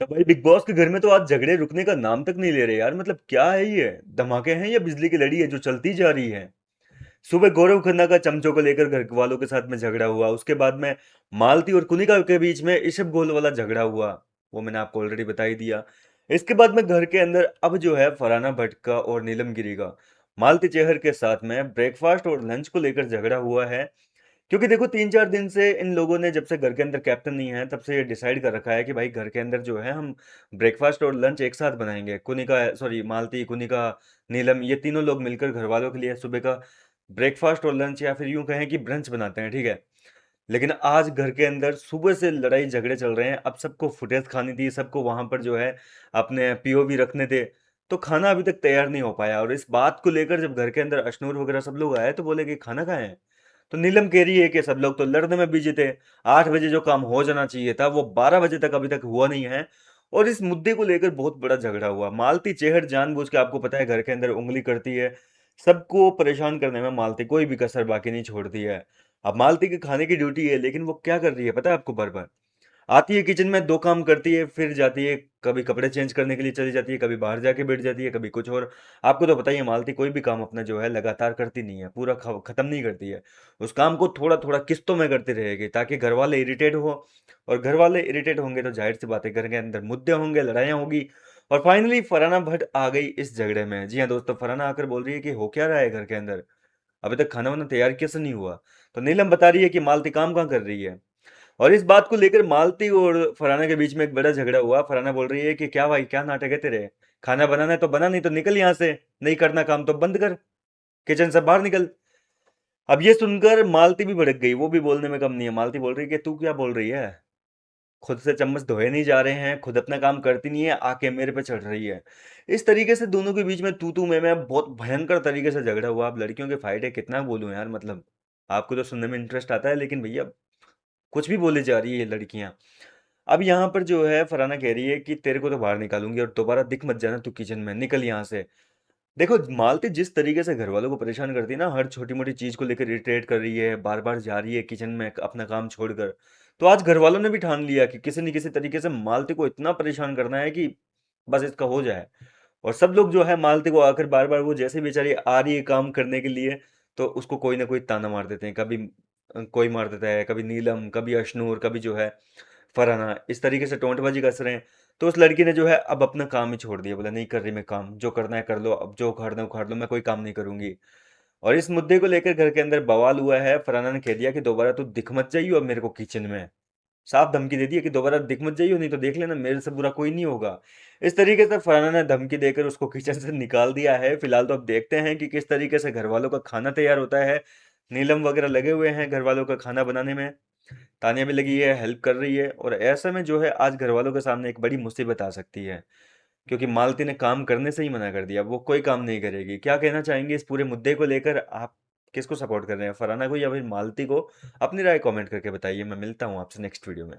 तो भाई big boss के घर में तो आज झगड़े रुकने का नाम तक नहीं ले रहे यार। मतलब क्या है ये? धमाके हैं या बिजली की लड़ी है जो चलती जा रही है? सुबह गौरव खन्ना का चमचों को लेकर घर वालों के साथ में झगड़ा हुआ, उसके बाद में मालती और कुनिका के बीच में ऋषभ गोल वाला झगड़ा हुआ, वो मैंने आपको ऑलरेडी बता ही दिया। इसके बाद में घर के अंदर अब जो है फरहाना भट्ट का और नीलम गिरी का मालती चेहर के साथ में ब्रेकफास्ट और लंच को लेकर झगड़ा हुआ है। क्योंकि देखो 3-4 दिन से इन लोगों ने, जब से घर के अंदर कैप्टन नहीं है तब से ये डिसाइड कर रखा है कि भाई घर के अंदर जो है हम ब्रेकफास्ट और लंच एक साथ बनाएंगे। कुनिका, सॉरी, मालती, कुनिका, नीलम, ये तीनों लोग मिलकर घर वालों के लिए सुबह का ब्रेकफास्ट और लंच या फिर यूं कहें कि ब्रंच बनाते हैं, ठीक है। लेकिन आज घर के अंदर सुबह से लड़ाई झगड़े चल रहे हैं। अब सबको फुटेज खानी थी, सबको वहां पर जो है अपने पीओवी रखने थे, तो खाना अभी तक तैयार नहीं हो पाया। और इस बात को लेकर जब घर के अंदर अशनूर वगैरह सब लोग आए तो बोले कि खाना कहाँ है। तो नीलम कह रही है कि सब लोग तो लड़ने में बिजी थे, 8 बजे जो काम हो जाना चाहिए था वो 12 बजे तक अभी तक हुआ नहीं है। और इस मुद्दे को लेकर बहुत बड़ा झगड़ा हुआ। मालती चेहर जानबूझ के, आपको पता है, घर के अंदर उंगली करती है, सबको परेशान करने में मालती कोई भी कसर बाकी नहीं छोड़ती है। अब मालती के खाने की ड्यूटी है, लेकिन वो क्या कर रही है पता है आपको? बार बार आती है किचन में, दो काम करती है, फिर जाती है, कभी कपड़े चेंज करने के लिए चली जाती है, कभी बाहर जाके बैठ जाती है, कभी कुछ और। आपको तो पता ही है, मालती कोई भी काम अपना जो है लगातार करती नहीं है, पूरा खत्म नहीं करती है। उस काम को थोड़ा थोड़ा किस्तों में करती रहेगी ताकि घर वाले इरिटेट हो। और घर वाले इरिटेट होंगे तो जाहिर सी बात है घर के अंदर मुद्दे होंगे, लड़ाइयाँ होगी। और फाइनली फरहाना भट्ट आ गई इस झगड़े में। जी हाँ दोस्तों, फरहाना आकर बोल रही है कि हो क्या रहा है घर के अंदर, अभी तक खाना वाना तैयार कैसे नहीं हुआ। तो नीलम बता रही है कि मालती काम कहाँ कर रही है। और इस बात को लेकर मालती और फरहाना के बीच में एक बड़ा झगड़ा हुआ। फरहाना बोल रही है कि क्या भाई, क्या नाटक है तेरे? खाना बनाना है तो बना, नहीं तो निकल यहाँ से। नहीं करना काम तो बंद कर, किचन से बाहर निकल। अब ये सुनकर मालती भी भड़क गई, वो भी बोलने में कम नहीं है। मालती बोल रही है कि तू क्या बोल रही है? खुद से चम्मच धोए नहीं जा रहे हैं, खुद अपना काम करती नहीं है, आके मेरे पे चढ़ रही है। इस तरीके से दोनों के बीच में तू मैं बहुत भयंकर तरीके से झगड़ा हुआ। अब लड़कियों के फाइट है, कितना बोलूं यार। मतलब आपको तो सुनने में इंटरेस्ट आता है, लेकिन भैया कुछ भी बोले जा रही है ये लड़कियां। अब यहाँ पर जो है फरहाना कह रही है कि तेरे को तो बाहर निकालूंगी और दोबारा दिख मत जाना तू किचन में, निकल यहाँ से। देखो मालती जिस तरीके से घर वालों को परेशान करती है ना, हर छोटी मोटी चीज को लेकर इरिटेट कर रही है, बार बार जा रही है किचन में अपना काम छोड़कर। तो आज घर वालों ने भी ठान लिया कि किसी न किसी तरीके से मालती को इतना परेशान करना है कि बस इसका हो जाए। और सब लोग जो है मालती को आकर बार बार, वो जैसे बेचारी आ रही है काम करने के लिए, तो उसको कोई ना कोई ताना मार देते हैं। कभी कोई मार देता है, कभी नीलम, कभी अशनूर, कभी जो है फरहाना, इस तरीके से टोंटबाजी कस रहे हैं। तो उस लड़की ने जो है अब अपना काम ही छोड़ दिया, बोला नहीं कर रही मैं काम, जो करना है कर लो, अब जो उखाड़ना है उखाड़ लो, मैं कोई काम नहीं करूंगी। और इस मुद्दे को लेकर घर के अंदर बवाल हुआ है। फरहाना ने कह दिया कि दोबारा तू दिख मत जाइयो अब मेरे को किचन में। साफ धमकी दे दी है कि दोबारा दिख मत जाइयो, नहीं तो देख लेना मेरे से बुरा कोई नहीं होगा। इस तरीके से फरहाना ने धमकी देकर उसको किचन से निकाल दिया है। फिलहाल तो अब देखते हैं कि किस तरीके से घर वालों का खाना तैयार होता है। नीलम वगैरह लगे हुए हैं घर वालों का खाना बनाने में, तानिया भी लगी है, हेल्प कर रही है। और ऐसे में जो है आज घर वालों के सामने एक बड़ी मुसीबत आ सकती है, क्योंकि मालती ने काम करने से ही मना कर दिया, वो कोई काम नहीं करेगी। क्या कहना चाहेंगे इस पूरे मुद्दे को लेकर आप? किसको सपोर्ट कर रहे हैं, फरहाना को या फिर मालती को? अपनी राय कमेंट करके बताइए। मैं मिलता हूँ आपसे नेक्स्ट वीडियो में।